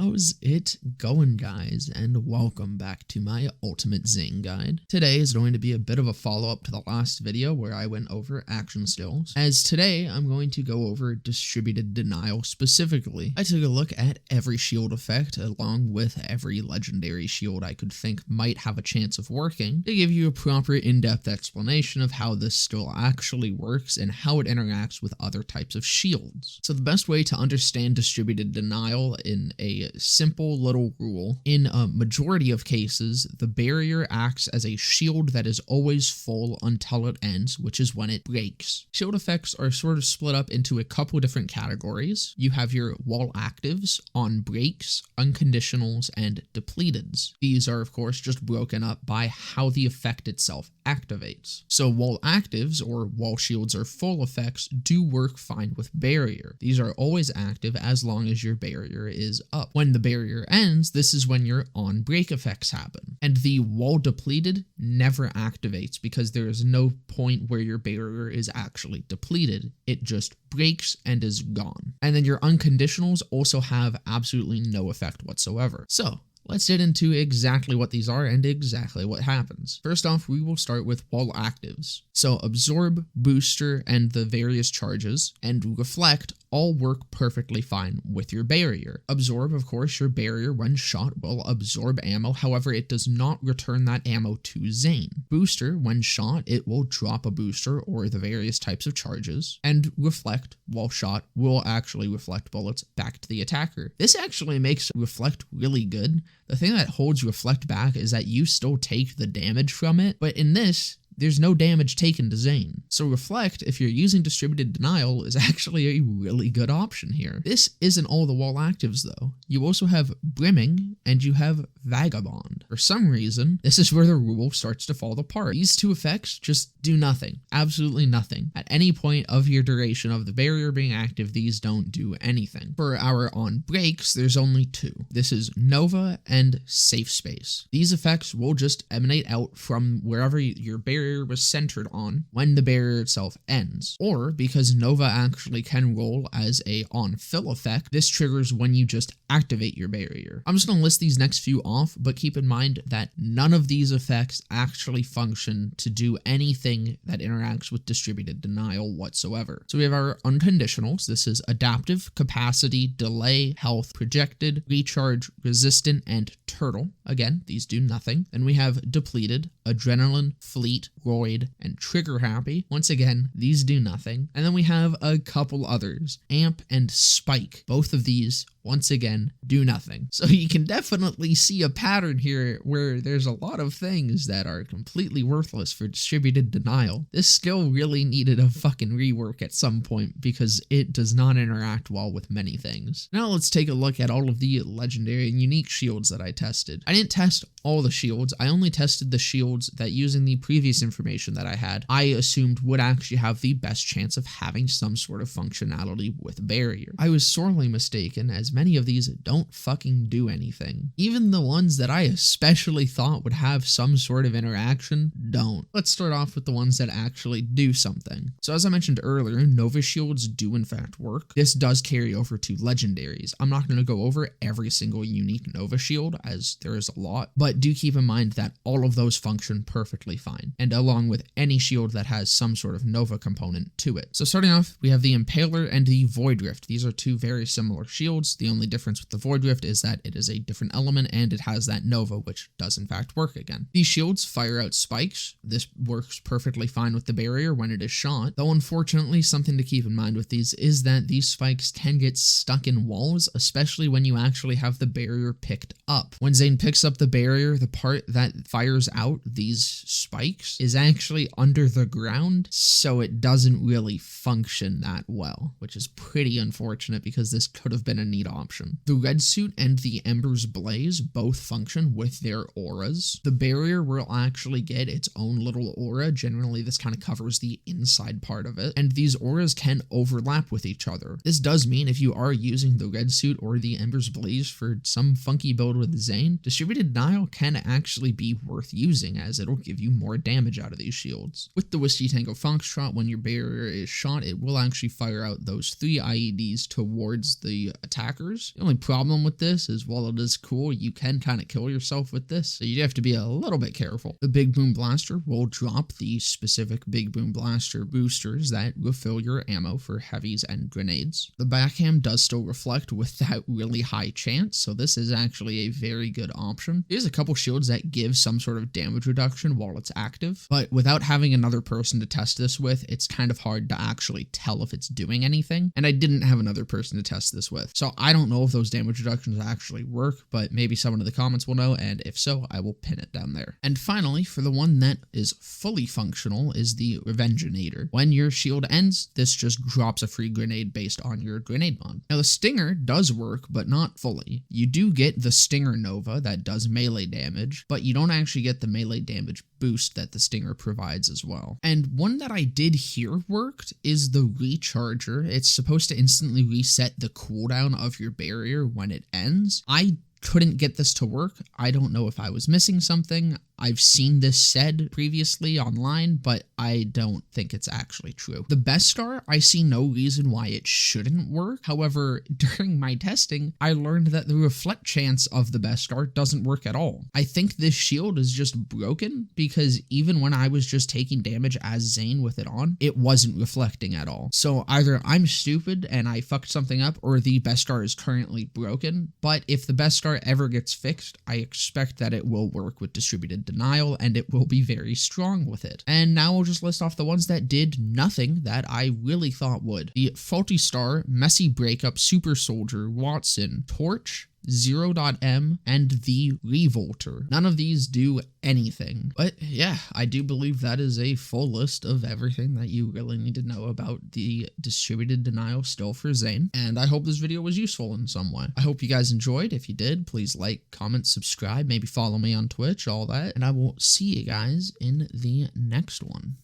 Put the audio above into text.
How's it going, guys, and welcome back to my Ultimate Zane guide. Today is going to be a bit of a follow-up to the last video where I went over action skills, as today I'm going to go over distributed denial specifically. I took a look at every shield effect along with every legendary shield I could think might have a chance of working to give you a proper in-depth explanation of how this skill actually works and how it interacts with other types of shields. So the best way to understand distributed denial in a simple little rule: in a majority of cases, the barrier acts as a shield that is always full until it ends, which is when it breaks. Shield effects are sort of split up into a couple different categories. You have your wall actives, on breaks, unconditionals, and depleteds. These are of course just broken up by how the effect itself activates. So wall actives, or wall shields or full effects, do work fine with barrier. These are always active as long as your barrier is up. When the barrier ends, this is when your on break effects happen. And the wall depleted never activates because there is no point where your barrier is actually depleted. It just breaks and is gone. And then your unconditionals also have absolutely no effect whatsoever. So let's get into exactly what these are and exactly what happens. First off, we will start with wall actives. So absorb, booster, and the various charges, and reflect all work perfectly fine with your barrier. Absorb, of course, your barrier when shot will absorb ammo, however it does not return that ammo to Zane. Booster, when shot, it will drop a booster or the various types of charges, and reflect, while shot, will actually reflect bullets back to the attacker. This actually makes reflect really good. The thing that holds reflect back is that you still take the damage from it, but in this, there's no damage taken to Zane. So reflect, if you're using distributed denial, is actually a really good option here. This isn't all the wall actives though. You also have brimming and you have vagabond. For some reason, this is where the rule starts to fall apart. These two effects just do nothing. Absolutely nothing. At any point of your duration of the barrier being active, these don't do anything. For our on breaks, there's only two. This is Nova and Safe Space. These effects will just emanate out from wherever your barrier was centered on when the barrier itself ends. Or, because Nova actually can roll as a on fill effect, this triggers when you just activate your barrier. I'm just going to list these next few off, but keep in mind that none of these effects actually function to do anything that interacts with distributed denial whatsoever. So we have our unconditionals. This is adaptive, capacity, delay, health, projected, recharge, resistant, and turtle. Again, these do nothing. Then we have depleted, adrenaline, fleet, roid, and trigger happy. Once again, these do nothing. And then we have a couple others, amp and spike. Both of these, once again, do nothing. So you can definitely see a pattern here where there's a lot of things that are completely worthless for distributed denial. This skill really needed a fucking rework at some point because it does not interact well with many things. Now let's take a look at all of the legendary and unique shields that I tested. I didn't test all the shields. I only tested the shields that, using the previous information that I had, I assumed would actually have the best chance of having some sort of functionality with barrier. I was sorely mistaken, as many of these don't fucking do anything. Even the ones that I especially thought would have some sort of interaction don't. Let's start off with the ones that actually do something. So as I mentioned earlier, Nova shields do in fact work. This does carry over to legendaries. I'm not going to go over every single unique Nova shield, as there is a lot, but do keep in mind that all of those function perfectly fine, and along with any shield that has some sort of Nova component to it. So starting off, we have the Impaler and the Void Rift. These are two very similar shields. The only difference with the Void Rift is that it is a different element and it has that Nova, which does in fact work again. These shields fire out spikes. This works perfectly fine with the barrier when it is shot, though unfortunately something to keep in mind with these is that these spikes can get stuck in walls, especially when you actually have the barrier picked up. When Zane picks up the barrier, the part that fires out these spikes is actually under the ground, so it doesn't really function that well, which is pretty unfortunate because this could have been a neat option. The red suit and the Ember's Blaze both function with their auras. The barrier will actually get its own little aura. Generally, this kind of covers the inside part of it, and these auras can overlap with each other. This does mean if you are using the red suit or the Ember's Blaze for some funky build with Zane, distributed denial can actually be worth using, as it'll give you more damage out of these shields. With the Whiskey Tango Foxtrot, when your barrier is shot, it will actually fire out those 3 IEDs towards the attacker, markers. The only problem with this is while it is cool, you can kind of kill yourself with this, so you have to be a little bit careful. The Big Boom Blaster will drop the specific Big Boom Blaster boosters that refill your ammo for heavies and grenades. The backhand does still reflect with that really high chance, so this is actually a very good option. There's a couple shields that give some sort of damage reduction while it's active, but without having another person to test this with, it's kind of hard to actually tell if it's doing anything, and I didn't have another person to test this with, so I don't know if those damage reductions actually work, but maybe someone in the comments will know, and if so, I will pin it down there. And finally, for the one that is fully functional is the Revengeinator. When your shield ends, this just drops a free grenade based on your grenade mod. Now the Stinger does work, but not fully. You do get the Stinger Nova that does melee damage, but you don't actually get the melee damage boost that the Stinger provides as well. And one that I did hear worked is the Recharger. It's supposed to instantly reset the cooldown of your barrier when it ends. I couldn't get this to work. I don't know if I was missing something. I've seen this said previously online, but I don't think it's actually true. The Best Star, I see no reason why it shouldn't work. However, during my testing, I learned that the reflect chance of the Best Star doesn't work at all. I think this shield is just broken because even when I was just taking damage as Zane with it on, it wasn't reflecting at all. So either I'm stupid and I fucked something up, or the Best Star is currently broken. But if the Best Star ever gets fixed, I expect that it will work with distributed denial, and it will be very strong with it. And now we'll just list off the ones that did nothing that I really thought would. The Faulty Star, Messy Breakup, Super Soldier, Watson, Torch, 0.M, and the Revolter. None of these do anything. But yeah, I do believe that is a full list of everything that you really need to know about the distributed denial still for Zane. And I hope this video was useful in some way. I hope you guys enjoyed. If you did, please like, comment, subscribe, maybe follow me on Twitch, all that. And I will see you guys in the next one.